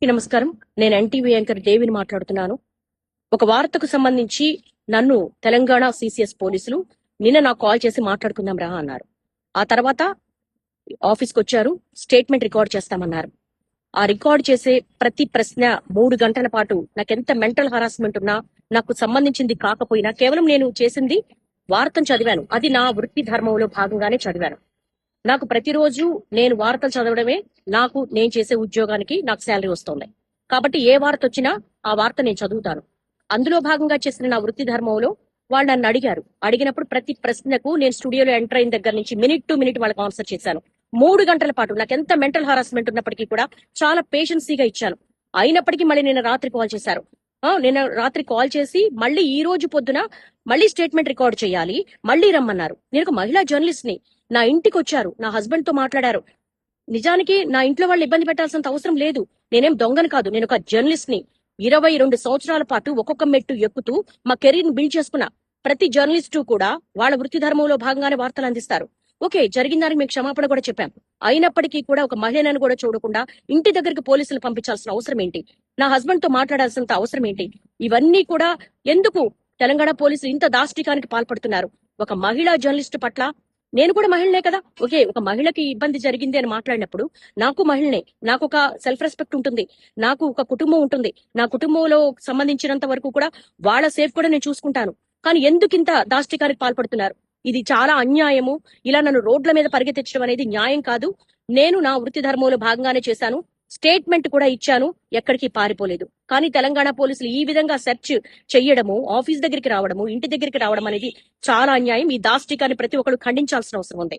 నమస్కారం. నేను NTV anchor దేవిని మాట్లాడుతున్నాను. ఒక వార్తకు సంబంధించి నన్ను తెలంగాణ సిసిఎస్ పోలీసులు నిన్న నాకు కాల్ చేసి మాట్లాడుకుందాం రా అన్నారు. ఆ తర్వాత ఆఫీస్కి వచ్చారు, స్టేట్మెంట్ రికార్డ్ చేస్తామన్నారు. ఆ రికార్డ్ చేసే ప్రతి ప్రశ్న 3 గంటల పాటు నాకెంత మెంటల్ హరాస్మెంట్ ఉన్నా, నాకు సంబంధించింది కాకపోయినా కేవలం నేను చేసింది వార్తను చదివాను. అది నా వృత్తి ధర్మంలో భాగంగానే చదివాను. నాకు ప్రతిరోజు నేను వార్తలు చదవడమే నేను చేసే ఉద్యోగానికి నాకు శాలరీ వస్తుంది. కాబట్టి ఏ వార్త వచ్చినా ఆ వార్త నేను చదువుతాను. అందులో భాగంగా చేసిన నా వృత్తి ధర్మంలో వాళ్ళు నన్ను అడిగారు. అడిగినప్పుడు ప్రతి ప్రశ్నకు నేను స్టూడియోలో ఎంటర్ అయిన దగ్గర నుంచి మినిట్ టు మినిట్ వాళ్ళకి ఆన్సర్ చేశాను. 3 గంటల పాటు నాకు ఎంత మెంటల్ హారాస్మెంట్ ఉన్నప్పటికీ కూడా చాలా పేషెన్సీగా ఇచ్చాను. అయినప్పటికీ మళ్ళీ నిన్న రాత్రి కాల్ చేశారు. నిన్న రాత్రి కాల్ చేసి మళ్ళీ ఈ రోజు పొద్దున మళ్ళీ స్టేట్మెంట్ రికార్డ్ చేయాలి, మళ్ళీ రమ్మన్నారు. నేను ఒక మహిళా జర్నలిస్ట్ ని. నా ఇంటికి వచ్చారు, నా హస్బెండ్ తో మాట్లాడారు. నిజానికి నా ఇంట్లో వాళ్ళు ఇబ్బంది పెట్టాల్సినంత అవసరం లేదు. నేనేం దొంగను కాదు, నేను ఒక జర్నలిస్ట్ ని. 22 సంవత్సరాల పాటు ఒక్కొక్క మెట్టు ఎక్కుతూ మా కెరీర్ ని బిల్డ్ చేసుకున్నా. ప్రతి జర్నలిస్టు కూడా వాళ్ళ వృత్తి ధర్మంలో భాగంగానే వార్తలు అందిస్తారు. ఓకే, జరిగిన దానికి మేము క్షమాపణ కూడా చెప్పాం. అయినప్పటికీ కూడా ఒక మహిళను కూడా చూడకుండా ఇంటి దగ్గరికి పోలీసులు పంపించాల్సిన అవసరం ఏంటి? నా హస్బెండ్ తో మాట్లాడాల్సినంత అవసరం ఏంటి? ఇవన్నీ కూడా ఎందుకు తెలంగాణ పోలీసులు ఇంత దాష్టికానికి పాల్పడుతున్నారు? ఒక మహిళా జర్నలిస్టు పట్ల నేను కూడా మహిళనే కదా. ఓకే, ఒక మహిళకి ఇబ్బంది జరిగింది అని మాట్లాడినప్పుడు నాకు మహిళనే, నాకు ఒక సెల్ఫ్ రెస్పెక్ట్ ఉంటుంది, నాకు ఒక కుటుంబం ఉంటుంది. నా కుటుంబంలో సంబంధించినంత వరకు కూడా వాళ్ళ సేఫ్ కూడా నేను చూసుకుంటాను. కానీ ఎందుకు ఇంత దాష్టికానికి పాల్పడుతున్నారు? ఇది చాలా అన్యాయము. ఇలా నన్ను రోడ్ల మీద పరిగెత్తించడం అనేది న్యాయం కాదు. నేను నా వృత్తి ధర్మంలో భాగంగానే చేశాను. స్టేట్మెంట్ కూడా ఇచ్చాను, ఎక్కడికి పారిపోలేదు. కానీ తెలంగాణ పోలీసులు ఈ విధంగా సెర్చ్ చెయ్యడము, ఆఫీస్ దగ్గరికి రావడము, ఇంటి దగ్గరికి రావడం అనేది చాలా అన్యాయం. ఈ దాష్టికాన్ని ప్రతి ఒక్కరు ఖండించాల్సిన అవసరం ఉంది.